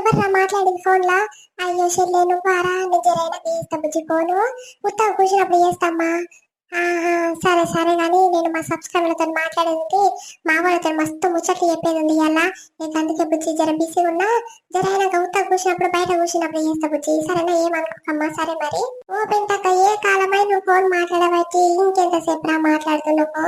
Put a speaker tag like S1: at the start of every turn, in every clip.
S1: ఎవర్రా మాట్లాడింది ఫోన్ లా? అయ్యో చెల్లె నువ్వారా? నిజరైనా తీస్తా బుజ్జి ఫోను. ఉత్తగా కూర్చున్నప్పుడు చేస్తామ్మా. ఆహా, సరే సరే గాని నేను మా సబ్స్క్రైబర్లతో మాట్లాడేది, మా వాళ్ళతో మస్తు ముచ్చట్లు చెప్పేది ఉంది ఇవాళ. నీకు అందుకే బుజ్జి జర బిజీ ఉన్నా, జర అయినా ఉత్తగా కూర్చున్నప్పుడు బయట కూర్చున్నప్పుడు చేస్తా బుజ్జి. సరేనా, ఏమనుకోకమ్మా. సరే మరి. ఓ పెంటక్క, ఏ కాలమై నువ్వు ఫోన్ మాట్లాడబట్టి ఇంకెంతసేపు రా మాట్లాడుతున్నావు?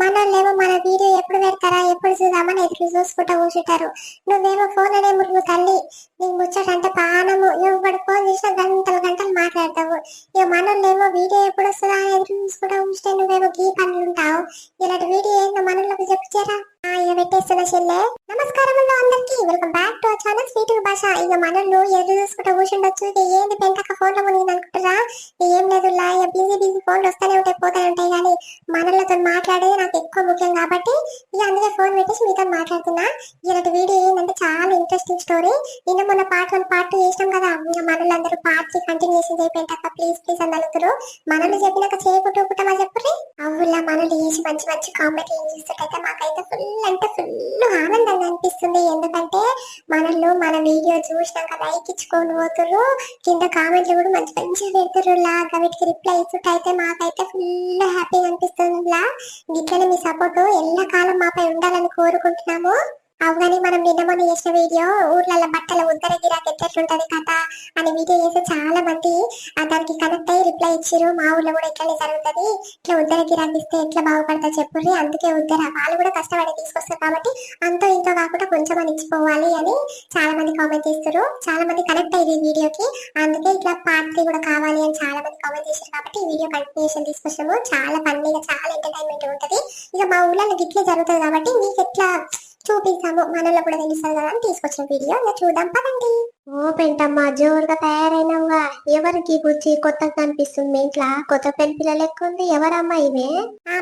S1: మనోళ్ళేమో మన వీడియో ఎప్పుడు పెడతారా ఎప్పుడు చూద్దామని ఎదురు చూసుకుంటా కూర్చుంటారు. నువ్వేమో ఫోన్ అనే మురుగు తల్లి. నీకు ముచ్చటంటే పానము. ఎవడు ఫోన్ చేసినా గంటలు గంటలు మాట్లాడతావు. ఇక మనోళ్ళేమో వీడియో ఎప్పుడు వస్తుందా అని ఎదురు చూసుకుంటా ఉంచితే నువ్వేమో గీ పనులు ఉంటావు. ఇలాంటి వీడియో ఏందో మనోళ్ళకి చెప్పుచేరా. ఇక పెట్టేస్తున్నా చెల్లె. నమస్కారం అందరికి, welcome back to our channel sweet భాష. ఇక మనోళ్ళు ఎదురు చూసుకుంటా కూర్చుండొచ్చు. ఇక ఏంది పెంటక్క ఫోన్ లో మునిగింది అనుకుంటారా? ఏం లేదు, ఇక బిజీ ఫోన్లు వస్తూనే ఉంటాయి పోతూనే ఉంటాయి. కానీ మనోళ్ళతో మాట్లాడేది నాకు ఎక్కువ ముఖ్యం కాబట్టి ఇక అందుకే ఫోన్ పెట్టేసి మీతో మాట్లాడుతున్నా. ఇలాంటి వీడియో ఏంటంటే చాలా ఇంట్రెస్టింగ్ స్టోరీ. నిన్న మొన్న పార్ట్ 1 పార్ట్ 2 చేసినాం కదా. ఇంకా మనోళ్ళందరూ పార్ట్ 3 కంటిన్యూషన్ చేయపోయింటాక ప్లీజ్ ప్లీజ్ అని అడుగుతారు. మనల్ని చెప్పినాక చేయకుంటా చెప్పండి. అవులా మనల్ని చేసి మంచి మంచి కామెంట్లు చూస్తుంటే మాకైతే ఫుల్ అంటే ఫుల్ ఆనందంగా అనిపిస్తుంది. ఎందుకంటే మనల్ని మన వీడియో చూసినాక లైక్ ఇచ్చుకొని పోతురు, కింద కామెంట్లు కూడా మంచి మంచిగా పెడతారు. లాగా వీటికి రిప్లై ఇస్తుంటే మాకైతే ఫుల్ హ్యాపీగా అనిపిస్తుంది. ఇట్లనే మీ సపోర్ట్ ఎల్లకాలం మాపై ఉండాలని కోరుకుంటున్నాము. అవుగాని మనం నిన్న మొన్న చేసిన వీడియో ఊర్లలో బట్టల ఉద్దర గిరాకి ఎట్లెట్లుంటది కథ అని వీడియో చేస్తే చాలా మంది దానికి కనెక్ట్ అయ్యి రిప్లై ఇచ్చారు. మా ఊర్లో కూడా ఇట్లనే జరుగుతుంది, ఇట్లా ఉద్దర గిరాకి ఇస్తే ఎట్లా బాగుపడతా చెప్పుర్రి. అందుకే ఉద్దర వాళ్ళు కూడా కష్టపడి తీసుకొస్తారు కాబట్టి అంతో ఇంతో కాకుండా కొంచెం అని ఇచ్చిపోవాలి అని చాలా మంది కామెంట్ చేస్తారు. చాలా మంది కనెక్ట్ అయ్యి ఈ వీడియోకి. అందుకే ఇట్లా పార్ట్ 3 కూడా కావాలి అని చాలా మంది కామెంట్ చేశారు కాబట్టి ఈ వీడియో కంటిన్యూషన్ తీసుకొచ్చాము. చాలా ఫన్నీగా చాలా ఎంటర్టైన్మెంట్ ఉంటది. ఇక మా ఊర్లో గిట్లే జరుగుతుంది కాబట్టి మీకు ఎట్లా చూపిస్తాము మనలో కూడా తెలుస్తుంది కదా అని తీసుకొచ్చిన వీడియో. చూద్దాం పదండి. ఓ పెంటమ్మ, జోరుగా తయారైనవుగా. ఎవరికి బుజ్జి కొత్తగా కనిపిస్తుంది? మీ ఇంట్లో కొత్త పెళ్లి పిల్లలు ఎక్కువ ఉంది. ఎవరమ్మా ఇవే?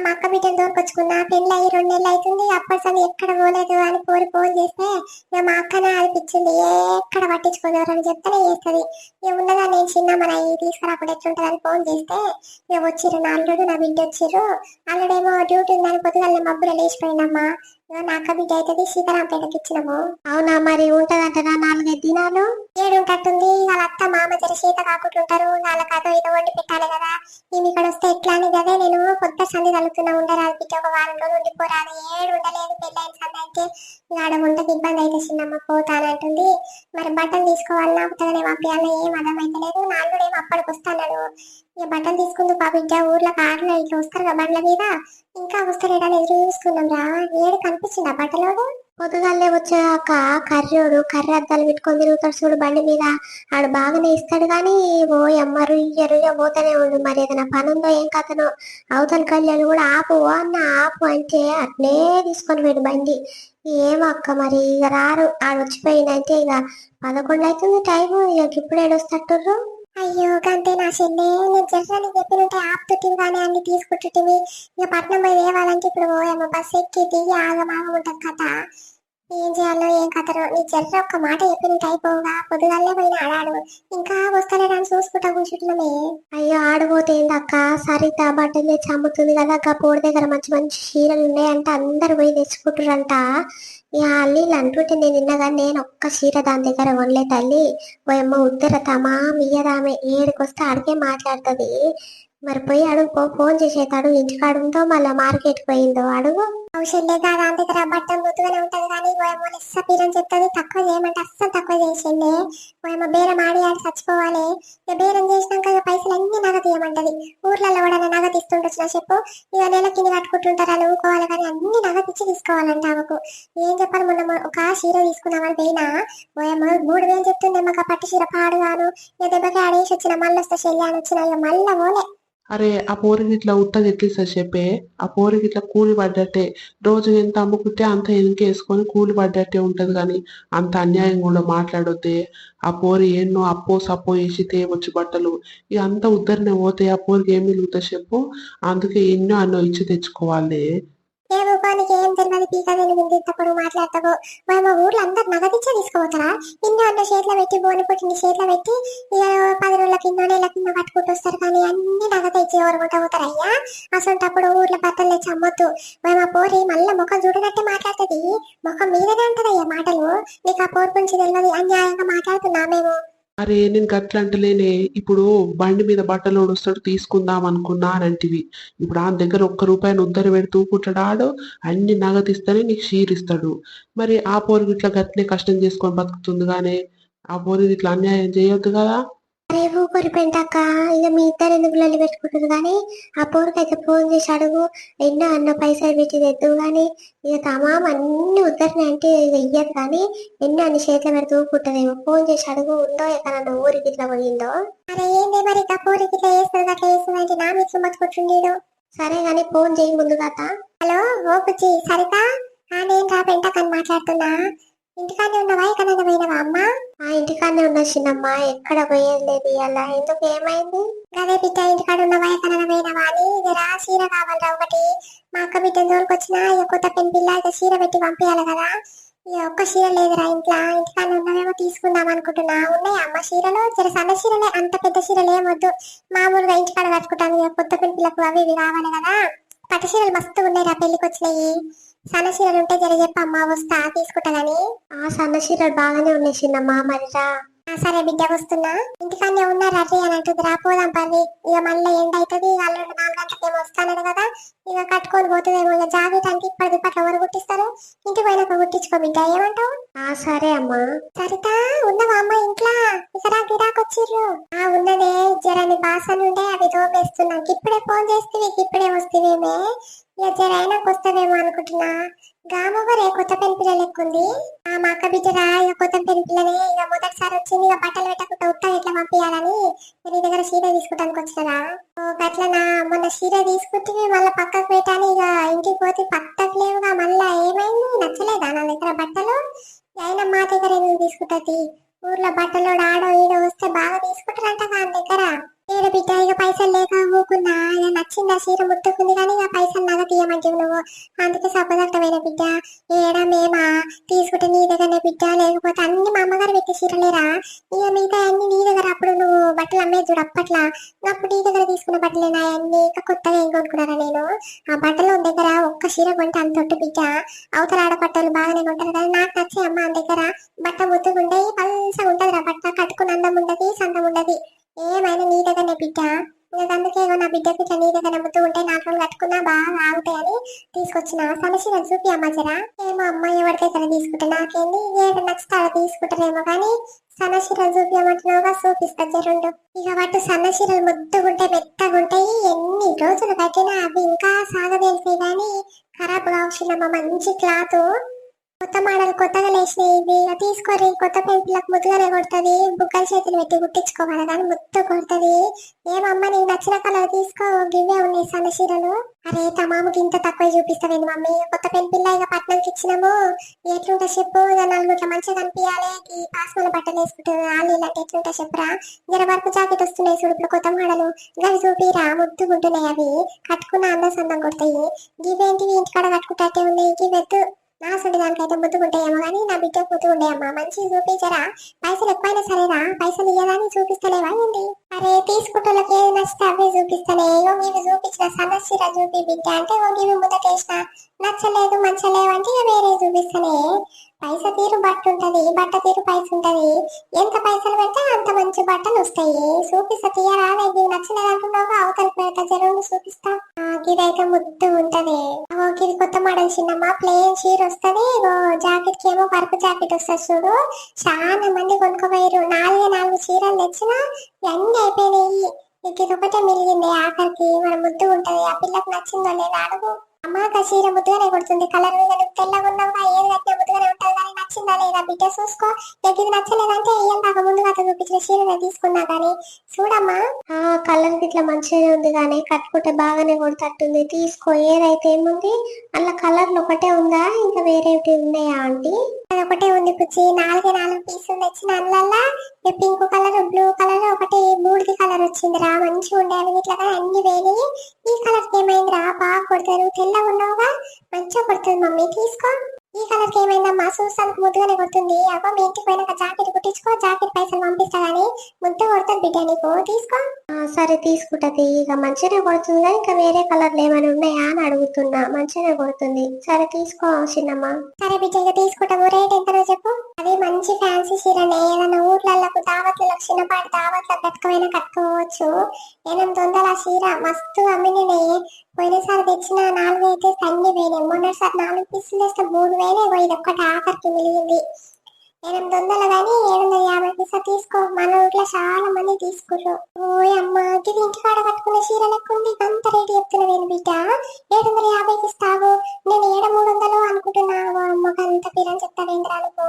S1: మా అక్క బిడ్డను దోరుకొచ్చుకున్నా. పెళ్లి అయ్యి 2 నెలలు అవుతుంది. అప్పటిసరి ఎక్కడ పోలేదు అని ఫోన్ చేస్తే మా అక్కనే అనిపించింది. ఎక్కడ పట్టించుకోలేరు అని చెప్తానే చేస్తుంది. ఇక ఉన్నదా నేను చిన్న మన తీసుకురాకుండా ఎట్లుంటది అని ఫోన్ చేస్తే ఇక వచ్చిర్రు. నా అల్లుడు నా బిడ్డ వచ్చిర్రు. అల్లుడేమో డ్యూటీ ఉందని పొద్దుగాల మబ్బులో లేచిపోయిందమ్మా. నా అక్క బిడ్డ అయితే సీతారాంపేటకి ఇచ్చినాము. అవునా, మరి ఉంటదంటనా 4-5 దినాలు? 7 ఉంటట్టుంది. వాళ్ళ అత్త మామ జర సీత కాకుంటుంటారు. వాళ్ళకి అదో ఇదో వండి పెట్టాలి కదా. మేము ఇక్కడ వస్తే ఎట్లా అని కదే నేను కొత్త సంధి తలుతున్నా. ఉండరాదు బిడ్డ, ఒక వారం రోజులు ఉండిపోరాదు. 7 ఉండలేదు పెళ్ళైన సంధి అయితే. ఆడ ఉండకి ఇబ్బంది అయితే చిన్నమ్మ పోతానంటుంది. మరి బట్టలు తీసుకోవాలన్నా ఉత్తగానే పంపించాలన్నా ఏం అర్థమైతే లేదు. నాలుగు ఏమో అప్పటికి వస్తాడు. ఇక బట్టలు తీసుకుందుకు ఆ బిడ్డ ఊర్లో కార్లో ఇట్లా వస్తారు కదా బండ్ల మీద. ఇంకా వస్తారేడని ఎదురు చూసుకున్నాం రా. ఏడు కనిపించింది ఆ బట్టలోడు. పొద్దుగాలే వచ్చాక కర్రోడు కర్ర అద్దాలు పెట్టుకొని తిరుగుతాడు చూడు బండి మీద. ఆడు బాగానే ఇస్తాడు కానీ ఓ ఎమ్మరు ఇయ్యరు పోతూనే ఉండు. మరి ఏదైనా పని ఉందో ఏం కథనో. అవతల కళ్యాణ్ కూడా ఆపు అన్న ఆపు అంటే అట్లే తీసుకొని పోయాడు బండి. ఏమో అక్క మరి ఇక రారు. ఆడు వచ్చిపోయిందంటే ఇక 11 అవుతుంది టైము. ఇక ఇప్పుడు ఏడొస్తట్టుర్రు. అయ్యో గంతే నా చెల్లె. నేను జర్రాని చెప్పినట్టే ఆపుతుంటివి కానీ అన్ని తీసుకుంటుంటివి. ఇక పట్నం పోయి తేవాలంటే ఇప్పుడు పోయాము. బస్సు ఎక్కి దిగి ఆగమాగం ఉంటుంది కథ. ఏం చేయాలో ఏం కథనో. నీ జర్ర ఒక్క మాట చెప్పినట్టు అయిపోగా పొద్దుగాలే పోయిన ఆడాడు. ఇంకా వస్తానే చూసుకుంటా కూర్చుంటున్నామే. అయ్యో ఆడిపోతే ఏందక్క, సరిత బట్టలు తెచ్చి అమ్ముతుంది కదా. పోడి దగ్గర మంచి మంచి చీరలు ఉన్నాయంట. అందరు పోయి తెచ్చుకుంటారంట. ఇక అల్లీలు అంటుంటే నేను విన్నగాని నేను ఒక్క చీర దాని దగ్గర కొనలే తల్లి. పోయమ్మ ఉత్తరతామా మియ్యదామే ఏడుకొస్తే ఆడికే మాట్లాడుతుంది. మరి పోయి అడుగు, ఫోన్ చేసేతాడు. ఇంటికాడు ఉందో మళ్ళీ మార్కెట్ పోయిందో అడుగు. అవసరం దాని దగ్గర బట్టలు ముద్దుగానే ఉంటది కానీ పోయమ్మ లెస్స పీరని చెప్తుంది. తక్కువ చేయమంటే అస్సలు తక్కువ చేసిండే. పోయమ్మ బేరం ఆడి ఆడి చచ్చిపోవాలి. ఇక బేరం చేసినాక ఇక పైసలు అన్ని నగ తీయమంటది. ఊర్లలో కూడా నగ తీస్తుంటొచ్చిన చెప్పు. ఇక నెల కింద కట్టుకుంటుంటారు అని ఊకోవాలి కానీ అన్ని నగ తెచ్చి తీసుకోవాలంట ఆమెకు. ఏం చెప్పాలి, మొన్న ఒక చీర తీసుకున్నామని పోయినా పోయమ్మ 3000 చెప్తుంది. మాకు పట్టు చీర పాడుగాను. ఇక దెబ్బకి ఆడేసి వచ్చిన మళ్ళీ వస్తే చెల్లి అని వచ్చిన. ఇక మళ్ళా పోలే.
S2: అరే ఆ పోరికి ఇట్లా ఉత్తది ఎట్లిస్తా చెప్పే. ఆ పోరికి ఇట్లా కూలి పడ్డట్టే. రోజు ఎంత అమ్ముకుంటే అంత ఎనికేసుకొని కూలి పడ్డట్టే ఉంటది కానీ అంత అన్యాయం కూడా మాట్లాడొద్దే. ఆ పోరి ఎన్నో అప్పో సప్పో వేసి తేవచ్చు బట్టలు. ఇక అంత ఉద్దరనే పోతే ఆ పోరికి ఏం మిగులుతా చెప్పు. అందుకే ఎన్నో అన్నో ఇచ్చి తెచ్చుకోవాలి.
S1: ఏమో నీకు ఏం తెలియదు పీక తెలియదు ఇంతప్పుడు మాట్లాడతావు మా ఊర్లో అందరు నగదిచ్చే తీసుకోపోతారా ఇన్నో అన్న చేతిలో పెట్టి బోని పుట్టిన చేతిలో పెట్టి ఇక 10 రోజుల కింద నెల కింద పట్టుకుంటూ వస్తారు కానీ అన్ని నగద ఇచ్చి ఎవరు కొంట పోతారు అయ్యా అసలు ఊర్లో బట్టలు తెచ్చి అమ్మొద్దు మా పోరి మళ్ళీ ముఖం చూడనట్టే మాట్లాడుతుంది ముఖం మీదనే అంటదయ్యా మాటలు నీకు ఆ పోరు గురించి తెలియదు అన్యాయంగా మాట్లాడుతున్నా మేము
S2: అరే నేను గట్ల అంటలేనే ఇప్పుడు బండి మీద బట్టలు వస్తాడు తీసుకుందాం అనుకున్నా అని అంటివి ఇప్పుడు ఆ దగ్గర ₹1 ఉద్దర పెడుతూ కూర్చుంటాడు అన్ని నగదిస్తేనే నీకు షీరిస్తాడు మరి ఆ పోరు ఇట్లా గట్లనే కష్టం చేసుకొని బతుకుతుంది గానే ఆ పోరు ఇట్లా అన్యాయం చేయొద్దు కదా
S1: అరే ఊపిరి పెంటాక ఇక మీ ఇద్దరు ఎందుకు లొల్లి పెట్టుకుంటుంది కానీ ఆ పోరుకైతే ఫోన్ చేసి అడుగు ఎన్నో అన్న పైసలు పెట్టి తెద్దు కానీ ఇక తమాం అన్ని ఉద్దరిని అంటే ఇక ఇయ్యదు కానీ ఎన్నో అన్ని చేతిలో పెడుతూ ఊపుకుంటుందేమో ఫోన్ చేసి అడుగు ఉందో ఎక్కడన్నా ఊరికి ఇట్లా పోయిందో అరే ఏంది మరి ఇక పోరికి ఇట్లా చేస్తుంది అట్లా చేస్తుంది అంటే నా మీకు మర్చిపోతుండేడు సరే గాని ఫోన్ చేయి ముందు కదా హలో ఓ పుచ్చి సరితా నేను రా పెంటకని మాట్లాడుతున్నా ఇంటికానే ఉన్నవా ఎక్కడైనా పోయినవా అమ్మా ఆ ఇంటికానే ఉన్న చిన్నమ్మ ఎక్కడ పోయేది లేదు అలా ఎందుకు ఏమైంది గదే బిడ్డ ఇంటికాడ ఉన్నవా ఎక్కడైనా పోయినవా అని జరా చీర కావాలరా ఒకటి మా అక్క బిడ్డ దోలుకొచ్చినా ఇక కొత్త పెన్ పిల్ల ఇక చీర పెట్టి పంపించాలి కదా ఇక ఒక్క చీర లేదురా ఇంటికానే ఉన్నవేమో తీసుకుందాం అనుకుంటున్నా ఉన్నాయి అమ్మ చీరలు జర సన్న చీరలే అంత పెద్ద చీరలు ఏమొద్దు మామూలుగా ఇంటికాడ కట్టుకుంటాను ఇక కొత్త పెన్ పిల్లకు అవి ఇవి కావాలి కదా పట్టు చీరలు మస్తు ఉన్నాయి రా పెళ్లికి వచ్చినాయి సన్న చీరలు ఉంటే జర చెప్పమ్మా వస్తా తీసుకుంటానని ఆ సన్న చీరలు బాగానే ఉన్నాయి చిన్నమ్మా మరిరా సరే బిడ్డ వస్తున్నా ఇంటికాన్నే ఉన్నారా రీ అని అంటుంది రా పోదాం పది ఇక మళ్ళీ ఎండ అవుతుంది ఇక అల్లుడు 4 గంటలకేమో వస్తానది కదా ఇక కట్టుకొని పోతుందేమో ఇక జాకెట్ అంటే ఇప్పటి ఎవరు కుట్టిస్తారు ఇంటికి పోయినాక కుట్టించుకో బిడ్డ ఏమంటావు సరే అమ్మా సరితా ఉన్నవా అమ్మ ఇంట్లో ఇక్కడ గిరాకొచ్చిర్రు ఉన్నదే జరని బాసలు ఉండే అవి తోమేస్తున్నాను ఇప్పుడే ఫోన్ చేస్తే ఇప్పుడే వస్తేవేమే ఇక జరైనాకు వస్తావేమో అనుకుంటున్నా గామవరే కొత్త పెన్ పిల్లలు ఎక్కుంది మా అక్క బిడ్డరా ఇక కొత్త పెన్ పిల్లని ఇక మొదటిసారి వచ్చింది ఇక బట్టలు పెట్టకుండా ఉత్తా ఇట్లా పంపించాలని నీ దగ్గర చీర తీసుకుంటానికి వచ్చినా గట్లనా మొన్న చీర తీసుకుంటే మళ్ళీ పక్కకు పెట్టాలి ఇక ఇంటికి పోతే పక్కకు లేవుగా మళ్ళా ఏమైంది నచ్చలేదా నా దగ్గర బట్టలు అయినా మా దగ్గర ఎందుకు తీసుకుంటది ఊర్లో బట్టలు ఆడో ఈడో వస్తే బాగా తీసుకుంటారంట నా దగ్గర ఏడు బిడ్డ ఇక పైసలు లేక ఊకున్నా ఇక నచ్చింది ఆ చీర ముట్టుకుంది కానీ ఇక పైసలు నగ తీయమంటావు నువ్వు అందుకే సపోదట్టమైన బిడ్డ ఏడా మేమా తీసుకుంటే నీ దగ్గరనే బిడ్డ లేకపోతే అన్ని మా అమ్మగారు పెట్టి చీరలేరా ఇక మిగతా అన్ని నీ దగ్గర అప్పుడు నువ్వు బట్టలు అమ్మే చూడు అప్పట్లా అప్పుడు నీ దగ్గర తీసుకున్న బట్టలేనా అన్ని ఇక కొత్తగా ఏం కొనుక్కున్నారా నేను ఆ బట్టలు దగ్గర ఒక్క చీర కొంటే అంత తొట్టు బిడ్డ అవతల ఆడపట్టలు బాగానే కొంటారు కానీ నాకు నచ్చే అమ్మ అంత దగ్గర బట్ట ముద్దుగుండే పల్సగా ఉంటది రా బట్ట కట్టుకుని అందం ఉండదు సందం ఉండదు ఏమైనా నీ దగ్గరనే బిడ్డ అందుకే నా బిడ్డకి ఇట్లా నీ దగ్గర ముద్దు ఉంటే 4 రోజులు కట్టుకున్నా బాగా ఆగుతాయని తీసుకొచ్చిన సమస్య చూపి అమ్మ జరా ఏమో అమ్మాయి ఎవరికైతే తీసుకుంటా నాకేంది ఏడు నచ్చుతాడో తీసుకుంటారేమో కానీ సన్నశీరలు చూపించమంటున్నావుగా చూపిస్తా జరుండు ఇక వాటి సన్నశీరలు ముద్దుగుంటే మెత్తగుంటాయి ఎన్ని రోజులు కట్టినా అవి ఇంకా సాగదెలిసాయి కానీ ఖరాబ్ కావచ్చునమ్మ మంచి క్లాత్ కొత్త మోడల్ కొత్తగా లేచినాయి ఇవి ఇక తీసుకోరి కొత్త పెంపులకు ముద్దుగానే కొడుతుంది బుగ్గల చేతులు పెట్టి కుట్టించుకోవాలి కానీ ముద్దు కొడుతుంది ఏమమ్మా నీకు నచ్చిన కలర్ తీసుకో గివే ఉన్నాయి సన్న చీరలు అరే తమాముకి ఇంత తక్కువ చూపిస్తావేంది మమ్మీ కొత్త పెంపిల్ల ఇక పట్నంకి ఇచ్చినాము ఎట్లుంటా చెప్పు నలుగుట్ల మంచిగా కనిపించాలి ఈ పాస్మల బట్టలు వేసుకుంటారు వాళ్ళు ఇలాంటి ఎట్లుంటా చెప్పురా జర వర్క్ జాకెట్ వస్తున్నాయి చూడు ఇప్పుడు కొత్త మోడలు గవి చూపిరా ముద్దుగుంటున్నాయి అవి కట్టుకున్న అందం సందం కొడతాయి గివేంటివి ఇంటికాడ కట్టుకుంటే ఉన్నాయి గివెద్దు నా సొంత దానికైతే ముద్దుకుంటాయేమో కానీ నా బిడ్డకు ముద్దుకుంటాయమ్మా మంచి చూపించరా పైసలు ఎక్కువైనా సరేనా పైసలు ఇవ్వగానే చూపిస్తలేవా ఏంటి అరే తీసుకుంటోళ్ళకి ఏది నచ్చితే అవే చూపిస్తానే ఇవి చూపించిన సమస్య చూపి బిడ్డ అంటే ఇవి ముందట వేసిన నచ్చలేదు మంచలేవు అంటే ఇక వేరే చూపిస్తానే పైస తీరు బట్ట ఉంటది బట్ట తీరు పైస ఉంటది ఎంత పైసలు పెడితే అంత మంచి బట్టలు వస్తాయి చూపిస్తా తీయరా ఇది నచ్చలేదు అంటున్నావు అవతల పెడతా జరుగు చూపిస్తా ఇదైతే ముద్దు ఉంటది ఇది కొత్త మోడల్ చిన్నమ్మ ప్లేన్ చీర వస్తది జాకెట్ కి ఏమో వర్క్ జాకెట్ వస్తుంది చూడు చాలా మంది కొనుక్కోపోయారు 4 చీరలు తెచ్చినా అన్ని అయిపోయినాయి ఇది ఒకటే మిలిగింది ఆఖరికి మన ముద్దు ఉంటది ఆ పిల్లకు నచ్చిందో లేదా అడుగు అమ్మాక చీర ముద్దుగానే కొడుతుంది కలర్ మీద నువ్వు తెల్లగా ఉన్నావుగా ఏది కట్టినా ముద్దుగానే ఉంటుంది కానీ నచ్చిందా లేదా బిడ్డ చూసుకో ఇది నచ్చలేదంటే ఏం కాక ముందుగా చూపించిన చీర తీసుకున్నా కానీ చూడమ్మా కలర్ ఇట్లా మంచిగానే ఉంది కానీ కట్టుకుంటే బాగానే కొడుతట్టుంది తీసుకో ఏదైతే ఏముంది అలా కలర్లు ఒకటే ఉందా ఇంకా వేరేవి ఉన్నాయా ఆంటీ అది ఒకటే ఉంది కుచ్చి 4 పీసులు తెచ్చిన అల్లల్లా పింక్ కలర్ బ్లూ కలర్ ఒకటి బూడిది కలర్ వచ్చిందిరా, మంచిగా ఉండేవి ఇట్లా కానీ అన్ని వేయి. ఈ కలర్ ఏమైందిరా, బాగా కొడతారు, తెల్లగా ఉన్నావుగా, మంచిగా కొడుతుంది మమ్మీ తీసుకో. ఈ కలర్ ఏమైందమ్మా, చూస్తానికి ముద్దుగానే కొడుతుంది. అబ్బా మీ ఇంటికి పోయినాక జాకెట్ కుట్టించుకో, జాకెట్ పైసలు పంపిస్తా గానీ ముద్దు కొడుతుంది బిడ్డ నీకు, తీసుకో. సరే తీసుకుంటది, ఇక మంచిగానే కొడుతుంది కానీ ఇంకా వేరే కలర్లు ఏమైనా ఉన్నాయా అని అడుగుతున్నా. మంచిగానే కొడుతుంది, సరే తీసుకో చిన్నమ్మ. సరే బిడ్డ ఇక తీసుకుంటాము, రేట్ ఎంతనో చెప్పు. అది మంచి ఫ్యాన్సీ చీరనే, ఏదైనా ఊర్లకు దావత్లకు చిన్నపాటి దావత్లకు కట్టుకోమైనా కట్టుకోవచ్చు. 800 ఆ చీర మస్తు అమ్మిననే. పోయినసారి తెచ్చిన 4 అయితే తన్ని పోయినాయి, మొన్నటిసారి 4 పీసులు తెస్తే 3 పోయినాయి. ఇది ఒక్కటి ఆఖరికి మిగిలింది. 800 కానీ 750 పైసలు తీసుకో, మన ఊర్లో చాలా మంది తీసుకుర్రు. ఓయ్ అమ్మ, ఇది ఇంటికాడ కట్టుకున్న చీర లెక్క ఉంది, అంత రేటు చెప్తున్నావేను బిడ్డ, 750కి ఇస్తావు. నేను 300 అనుకుంటున్నావు. అమ్మకు అంత పిల్లని చెప్తావేంద్రా అనుకో,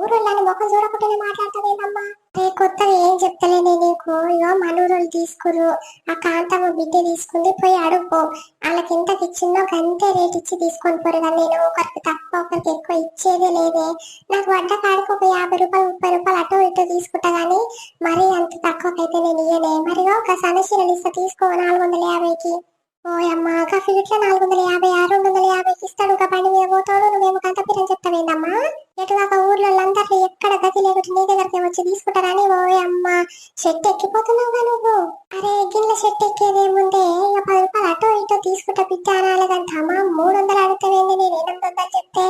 S1: ఊరోళ్ళని ముఖం చూడకుండానే మాట్లాడతావేమమ్మా. రే కొత్తగా ఏం చెప్తలేనే నీకు, ఇగో మన ఊరోళ్ళు తీసుకుర్రు, ఆ కాంతమ్మ బిడ్డ తీసుకుంది, పోయి అడుగు, వాళ్ళకి ఎంతకి ఇచ్చిందో అంతే రేట్ ఇచ్చి తీసుకొని పోరు. కానీ నేను ఒకరికి తక్కువ ఒకరికి ఎక్కువ ఇచ్చేదే లేదే. నాకు వడ్డ కాడికి ఒక 50 రూపాయలు 30 రూపాయలు అటు ఇటు తీసుకుంటా గానీ మరీ అంత తక్కువకైతే నేను ఇయ్యనే. మరిగా ఒక సన్నచీరలు ఇస్తా తీసుకో 450కి. ఓయమ్మ కాఫీ ఇట్లా 450 650కి ఇస్తాడు. ఒక బండి మీద పోతాడు, నువ్వేమో కంత పిరని చెప్తావేందమ్మా. ఎటుగాక ఊర్లో అందరిలో ఎక్కడ గతి లేకుండా నీ దగ్గరికి వచ్చి తీసుకుంటారని. ఓయమ్మ షెట్ ఎక్కిపోతున్నావుగా నువ్వు. అరే గిన్నెల షెట్ ఎక్కేదేముందే, ఇక 10 రూపాయలు అటు ఇటు తీసుకుంటా బిడ్డ అనాలి కానీ అమ్మా 300 అడుగుతావేంది, నేను 800 చెప్తే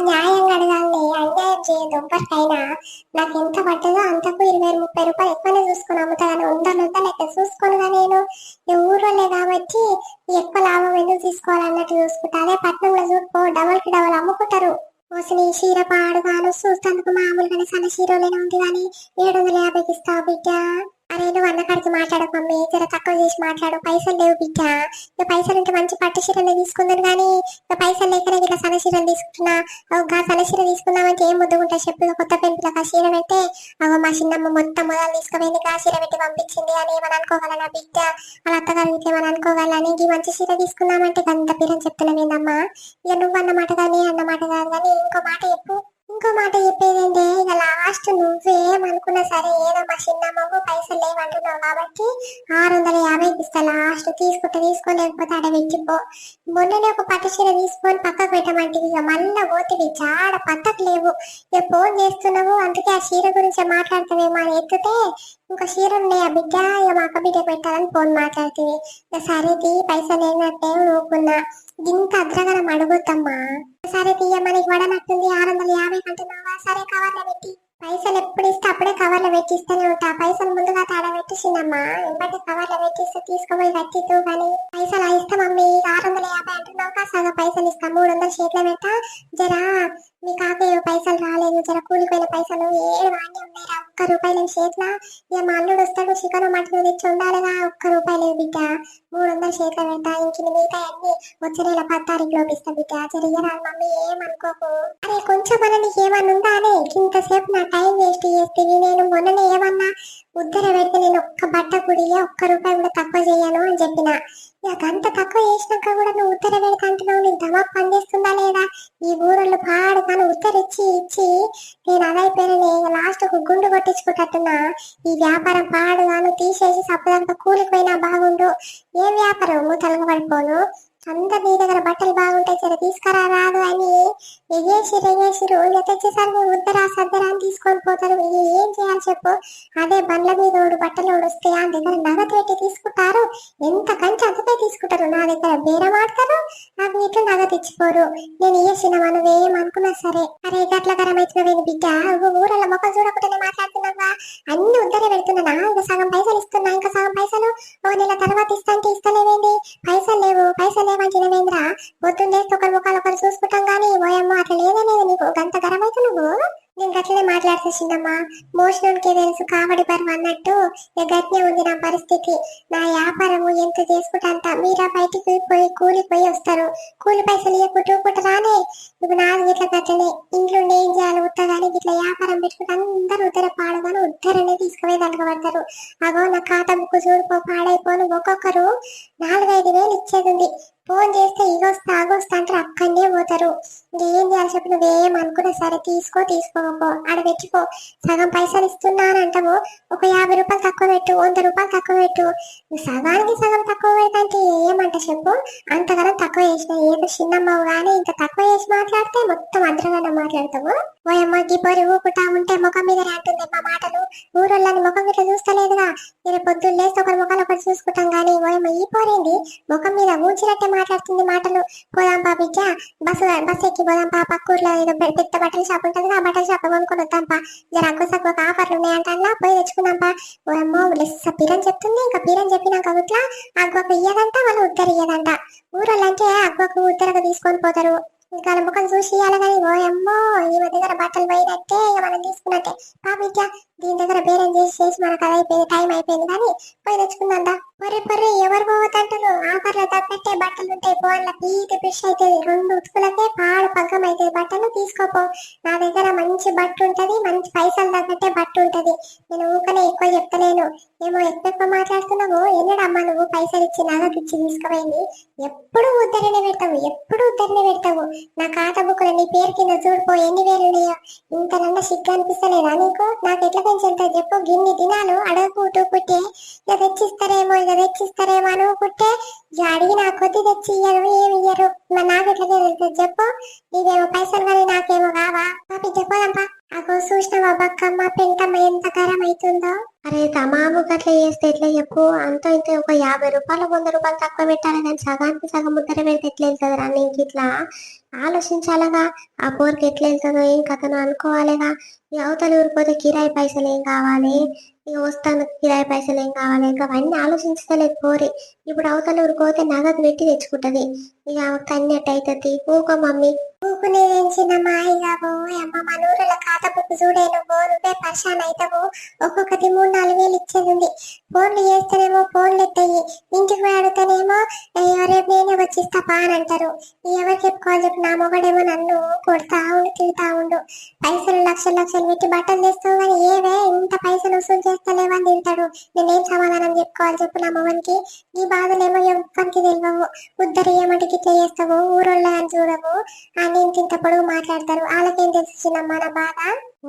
S1: న్యాయంగా అడగాలి, అన్యాయం చేయదు ఎవ్వరికైనా. నాకు ఎంత పడ్డదో అంతకు 20 30 రూపాయలు ఎక్కువనే చూసుకొని అమ్ముతా కానీ 100 లెక్క చూసుకోనుగా నేను. ఈ ఊర్లోనే కాబట్టి ఎక్కువ లాభం ఎందుకు తీసుకోవాలన్నట్టు చూసుకుంటా. అదే పట్నంలో చూసుకో డబల్ కి డబల్ అమ్ముకుంటారు. పోసిన చీర పాడుగాను చూస్తానికి మామూలుగానే సన్న చీరలోనే ఉంది కానీ 750కి ఇస్తావు బిడ్డ. అరే నువ్వు అన్నకాడికి మాట్లాడకు మమ్మీ, జర తక్కువ చేసి మాట్లాడు, పైసలు లేవు బిడ్డ. ఇక పైసలు ఉంటే మంచి పట్టు చీరలు తీసుకుందాను కానీ ఇక పైసలు లేకనే ఇట్లా సన్న చీరలు తీసుకుంటున్నా. ఒక సన్న చీర తీసుకుందామంటే ఏం ముద్దుకుంటా చెప్పు. కొత్త పెంపులకు ఆ చీర పెడితే అగో మా చిన్నమ్మ మొత్తం మొదలు తీసుకుపోయింది, ఆ చీర పెట్టి పంపించింది అని ఏమని అనుకోగలనా బిడ్డ, వాళ్ళ అత్తగారు ఏమని అనుకోగలని. ఈ మంచి చీర తీసుకుందామంటే అంత పేరని చెప్తున్నావేందమ్మా. ఇక నువ్వు అన్నమాట కానీ అన్నమాట కాదు కానీ ఇంకో మాట చెప్పు. ఇంకో మాట చెప్పేదంటే ఇక లాస్ట్ నువ్వేమనుకున్నా సరే ఏదో మా చిన్నమ్మకు పైసలు లేవంటున్నావు కాబట్టి 650కి ఇస్తా లాస్ట్. తీసుకోలేకపోతే అడ వెచ్చిపో. మొన్ననే ఒక పట్టు చీర తీసుకొని పక్కకు పెట్టమంటే ఇక మళ్ళా పోతివి చాడ పక్కకు లేవు. ఇక ఫోన్ చేస్తున్నావు అందుకే ఆ చీర గురించి మాట్లాడతావేమో అని ఎత్తితే ఇంకా చీర ఉన్నాయా బిడ్డ, ఇక మా అక్క బిడ్డ పెట్టాలని ఫోన్ మాట్లాడుతుంది. ఇక సరేది పైసలు లేనట్టే నూకున్నా, ఇంత అద్రగనం అడుగుతామ్మా. సరే తీయ మనకి వడనట్టుంది 650 అంటున్నావా, సరే కవర్లో పెట్టి. పైసలు ఎప్పుడు ఇస్తే అప్పుడే కవర్లో పెట్టిస్తూనే ఉంటా. పైసలు ముందుగా తాడ పెట్టించిందమ్మా, ఎంబటి కవర్లో పెట్టిస్తే తీసుకుపోయి కట్టిద్దు కానీ పైసలు ఇస్తా మమ్మీ. 650 అంటున్నావు, సగం పైసలు ఇస్తా, 300 చేతిలో పెట్టా. జరా మీ కాక పైసలు రాలేదు, జర కూలిపోయిన పైసలు 7 వాడి ఉన్నాయిరా, ₹1 నేను చేతిలో. ఇక మా అల్లుడు వస్తాడు, చికెన్ మటన్ తెచ్చి ఉండాలిగా, ₹1 లేదు బిడ్డ. 300 చేతిలో పెట్టా, ఇంక మిగతా అన్ని వచ్చే నెల 10 తారీఖులోకి ఇస్తా బిడ్డ. జరిగరాదు మమ్మీ ఏమనుకోకు. అరే కొంచెం మన నీకు ఏమన్నా ఉందా అని ఇంతసేపు నా టైం వేస్ట్ చేస్తుంది. నేను మొన్ననే ఏమన్నా ఉద్దర పెడితే నేను ఒక్క బట్ట కుడిగా ₹1 కూడా తక్కువ చేయను అని చెప్పిన. ఇక అంత తక్కువ చేసినాక కూడా నువ్వు ఉత్తర పెడితే అంటున్నావు, నీకు దమాక్ పనిచేస్తుందా లేదా? ఈ ఊరోళ్ళు పాడు కానీ ఉత్తరిచ్చి ఇచ్చి నేను అదైపోయినా లాస్ట్ ఒక గుండు కొట్టించుకుంటున్నా. ఈ వ్యాపారం పాడుగాను తీసేసి సప్పదంతా కూలిపోయినా బాగుండు. ఏ వ్యాపారం మూతలుగా పడిపోను. అందరు నీ దగ్గర బట్టలు బాగుంటాయి సరే తీసుకురా రాదు అని ఎగేసిరు ఇక తెచ్చేసరికి ఉద్దరా సద్దరా అని తీసుకొని పోతారు. ఏం చేయాలి చెప్పు. అదే బండ్ల మీద బట్టలు వస్తే ఆ దగ్గర నగదు పెట్టి తీసుకుంటారు, ఎంత కంచి అంతకే తీసుకుంటారు. నా దగ్గర బేరం ఆడతారు, నాకు నీకు నగదు ఇచ్చిపోరు. నేను ఇయ్యేసిన మనం ఏమనుకున్నా సరే. అరే గట్లకరం అవుతున్నావేది బిడ్డ, ఊరల్లో మొక్కలు చూడకుండానే మాట్లాడుతున్నావా? అన్ని ఉద్దరే పెడుతున్నా, ఇంకా సగం పైసలు ఇస్తున్నా, ఇంకా సగం పైసలు ఓ నెల తర్వాత ఇస్తాంటే ఇస్తలేవేంది? పైసలు లేవు మంచినవేంద్ర, పొద్దున్నే ఒకరి ముఖాలు ఒకరు చూసుకుంటాం కానీ ఓయమ్మ అట్లా లేదనేది నీకు గంత గరం అయితే నువ్వు. నేను గట్లనే మాట్లాడుతున్నామ్మా, మోషణకే తెలుసు కావడి పరువు అన్నట్టు గట్నే ఉంది నా పరిస్థితి. నా వ్యాపారము ఎంత చేసుకుంటా అంత. మీరా బయటికి పోయి కూలిపోయి వస్తారు, కూలి పైసలు ఇవ్వకుంటూ రానే. ఇప్పుడు నాలుగు ఇట్లా గట్లనే ఇంట్లో ఏం చేయాలి ఉత్తగానే ఇట్లా వ్యాపారం పెట్టుకుంటే అందరూ ఉద్దర పాడుగాను ఉద్దరనే తీసుకుపోయి దానికి పడతారు. అగో నా ఖాతా బుక్ చూడిపో పాడైపోను, ఒక్కొక్కరు 4-5 వేలు ఇచ్చేది ఉంది. ఫోన్ చేస్తే ఇగొస్తా ఆగొస్తా అంటారు, అక్కడనే పోతారు. ఏం చేయాలి చెప్పు, నువ్వేం అనుకున్నా సరే తీసుకోపో ఆడ పెట్టిపో. సగం పైసలు ఇస్తున్నా అని అంటావు, ఒక 50 రూపాయలు తక్కువ పెట్టు, 100 రూపాయలు తక్కువ పెట్టు. నువ్వు సగానికి సగం తక్కువ పెడతాంటే ఏమంట చెప్పు. అంతగానం తక్కువ చేసిన ఏదో చిన్నమ్మవు కానీ ఇంత తక్కువ చేసి మాట్లాడితే మొత్తం అద్రగానే మాట్లాడతావు. ఓయమ్మ గిపోరి ఊకుటా ఉంటే ముఖం మీద అంటుంది మా మాటలు. ఊరోళ్ళని ముఖం మీద చూస్తలేదుగా, నేను పొద్దున్న లేస్తే ఒకరి ముఖాలు ఒకటి చూసుకుంటాం కానీ ఓయమ్మ ఈ పోరేంది ముఖం మీద ఊచినట్టే మాట్లాడుతుంది మాటలు. పోదాంపా బిడ్డ, బస్సు ఎక్కి పోదాంపా, పక్కూర్లో ఏదో పెద్ద బట్టల షాప్ ఉంటుంది, ఆ బట్టల షాప్ కొనుక్కొని వద్దాంపా, జర అగ్గు ఆఫర్లు ఉన్నాయంటా పోయి తెచ్చుకుందాంపా. ఓయమ్మో లెస్స పీరని చెప్తుంది. ఇంకా పీరని చెప్పినాక ఇట్లా అగ్గొక ఇయ్యదంట, వాళ్ళు ఉద్దరు ఇయ్యదంట. ఊరోళ్ళంటే అగ్గొక ఉద్దరగా తీసుకొని పోతారు. ఇంకా ముఖం చూసి ఇవ్వాలి కానీ ఓయమ్మో ఈమె దగ్గర బట్టలు పోయినట్టే ఇక మనం తీసుకున్నట్టే. బిడ్డ దీని దగ్గర బేరం చేసి మనకు అది అయిపోయింది, టైం అయిపోయింది కానీ పోయి తెచ్చుకుందా. పొర్రి ఎవరు పోవద్దంటారు, ఆఫర్లో తగ్గట్టే బట్టలు ఉంటాయి, పోన్ల పీకి పిష్ అవుతుంది, 2 ఉతుకులకే పాడు పగ్గం అవుతుంది. బట్టలు తీసుకోపో, నా దగ్గర మంచి బట్ట ఉంటది, మంచి పైసలు తగ్గట్టే బట్ట ఉంటది. నేను ఊకనే ఎక్కువ చెప్తలేను, ఏమో ఎక్కువ మాట్లాడుతున్నావు. ఎన్నడమ్మా నువ్వు పైసలు ఇచ్చి నగదు ఇచ్చి తీసుకుపోయింది? ఎప్పుడు ఉద్దరనే పెడతావు. నా ఖాతా బుక్కులో నీ పేరు కింద చూడిపో ఎన్ని వేలు ఉన్నాయో. ఇంతనన్నా సిగ్గు అనిపిస్తలేదా నీకు? నాకు ఎట్లా పెంచుంటా చెప్పు. గిన్ని దినాలు అడగకుంటూ పుట్టే ఇక తెచ్చిస్తారేమో అనుకుంటే అడిగి నా కొద్ది తెచ్చి ఇయ్యరు, ఏమి ఇయ్యరు. మరి నాకు ఎట్లా తెలుస్తుంది చెప్పు. నీవేమో పైసలు కానీ నాకేమో కావా? పాపి చెప్పదంపా. అగో చూసినవా బక్కమ్మ పెంటమ్మ ఎంత గరం అవుతుందో. అరే తమాము గట్ల చేస్తే ఎట్లా చెప్పు. అంత ఇంత ఒక 50 రూపాయలు 100 రూపాయలు తక్కువ పెట్టాలి కానీ సగానికి సగం ముద్దర పెడితే ఎట్లా వెళ్తుంది రా? నీకు ఇట్లా ఆలోచించాలిగా. ఆ పోరికి ఎట్లా వెళ్తుందో ఏం కథను అనుకోవాలిగా. ఈ అవతల ఊరిపోతే కిరాయి పైసలు ఏం కావాలి, ఇక వస్తాను కిరాయి పైసలు ఏం కావాలి, ఇంకా అవన్నీ ఆలోచించలేదు పోరి. ఇప్పుడు అవతల ఊరిపోతే నగదు పెట్టి తెచ్చుకుంటది, ఇక కన్నెట్ అవుతుంది. ఊకో మమ్మీ. ఊకునేదేం చిన్నమ్మా, ఇక అమ్మ మన ఊరిలో ఖాతా బుక్ చూడే, నువ్వే పరిశాన్ అవుతావు. ఒక్కొక్కటి 3-4 వేలు ఇచ్చేది ఉంది. ఫోన్లు చేస్తేనేమో ఫోన్లు ఎత్తాయి, ఇంటికి పోయి అడితేనేమో రేపు నేనే వచ్చిస్తా పా అని అంటారు. ఎవరు చెప్పుకోవాలి చెప్పు. నా మొగడేమో నన్ను కొడతా ఉండు, తిడతా ఉండు. పైసలు లక్షలు పెట్టి బట్టలు తెస్తావు కానీ ఏవే ఇంత పైసలు వసూలు చేస్తలేవని తింటాడు. నేనేం సమాధానం చెప్పుకోవాలి చెప్పు నా మొగనికి? ఈ బాధలేమో ఎవరికి తెలియవు. ఉద్దరు ఏమటికి ఇట్లా చేస్తావు, ఊరోళ్ళ అని చూడవు అని ఇంత పొడుగు మాట్లాడతారు. వాళ్ళకేం తెలిసినమ్మా నా బాధ.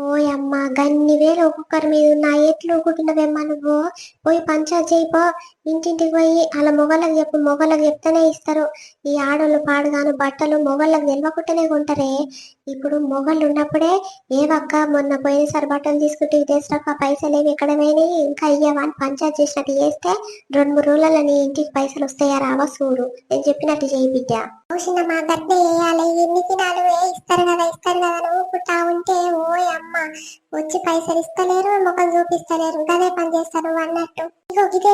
S1: ఓయమ్మ గన్ని వేలు ఒక్కొక్కరి మీద ఉన్న ఎట్లు ఊకుంటున్నవేమ్మా నువ్వు. పోయి పంచాయతీ చేయిపో, ఇంటింటికి పోయి అలా మొగళ్ళకి చెప్పు. మొగళ్ళకి చెప్తేనే ఇస్తారు. ఈ ఆడోళ్ళు పాడుగాను బట్టలు మొగళ్ళకి తెలియకుండానే కొంటారే. ఇప్పుడు మొగళ్ళు ఉన్నప్పుడే ఏవక్క మొన్న పోయినసారి బట్టలు తీసుకుంటే తెస్తాక పైసలు ఏవి ఎక్కడ పోయినాయి ఇంకా ఇయ్యవా అని పంచాయతీ చేసినట్టు చేస్తే 2-3 రోజులలో నీ ఇంటికి పైసలు వస్తాయా రావా చూడు. నేను చెప్పినట్టు చేయి బిడ్డ. మా గట్టే వేయాలి, ఎన్ని దినాలు ఇస్తారు కదా నవ్వుకుంటా ఉంటే ఓయమ్మ వచ్చి పైసలు ఇస్తలేరు, ముఖం చూపిస్తలేరు, గదే పని చేస్తారు అన్నట్టు. ఇగో ఇదే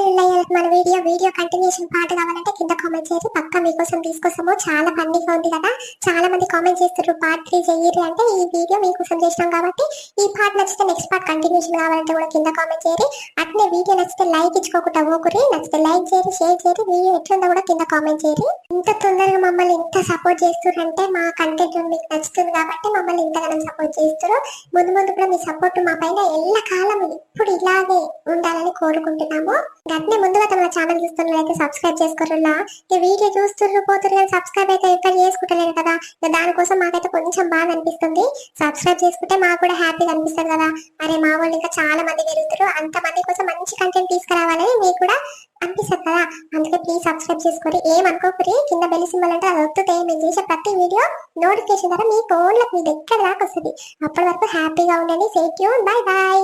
S1: మన వీడియో కంటిన్యూషన్ పార్ట్ కావాలంటే కింద కామెంట్ చేసి పక్క మీకోసం తీసుకొస్తాము. చాలా ఫన్నీగా ఉంది కదా, చాలా మంది కామెంట్ చేస్తారు పార్ట్ 3 చెయ్యరు అంటే. ఈ వీడియో మీకోసం చేసినాం కాబట్టి ఈ పార్ట్ నచ్చితే నెక్స్ట్ పార్ట్ కంటిన్యూషన్ కావాలంటే కూడా కింద కామెంట్ చేయరు. అట్నే వీడియో నచ్చితే లైక్ ఇచ్చుకోకుండా ఓకురి, నచ్చితే లైక్ చేయరు, షేర్ చేయరు, వీడియో ఎట్లుందో కూడా కింద కామెంట్ చేయరు. ఇంత తొందరగా మమ్మల్ని ఇంత సపోర్ట్ చేస్తున్నారంటే మా కంటెంట్ మీకు నచ్చుతుంది కాబట్టి మమ్మల్ని ఇంతగానో సపోర్ట్ చేస్తారు. ముందు కూడా మీ సపోర్ట్ మా పైన ఎల్లకాలం ఇప్పుడు ఇలాగే ఉండాలని కోరుకుంటున్నాము. గట్నే ముందుగా తమ ఛానల్ చూస్తున్నట్లయితే సబ్స్క్రైబ్ చేసుకోరులా. ఈ వీడియో చూస్తున్నారు పోతున్నారు కానీ సబ్స్క్రైబ్ అయితే ఎక్కడ చేసుకుంటలేరు కదా. దానికోసం మాకైతే కొంచెం బాగా అనిపిస్తుంది. సబ్స్క్రైబ్ చేసుకుంటే మాకు కూడా హ్యాపీగా అనిపిస్తుంది కదా. అరే మా వాళ్ళు ఇంకా చాలా మంది పెరుగుతారు, అంత మంది కోసం మంచి కంటెంట్ తీసుకురావాలని మీకు కూడా అనిపిస్తుంది కదా. అందుకే ప్లీజ్ సబ్స్క్రైబ్ చేసుకోండి. ఏమనుకోకరి కింద బెల్ సింబల్ అంటే అది వస్తుంది. మేము చేసే ప్రతి వీడియో నోటిఫికేషన్ ద్వారా మీ ఫోన్లకు మీ దగ్గర దాకా వస్తుంది. అప్పటి వరకు హ్యాపీగా ఉండండి. Safe you, bye bye.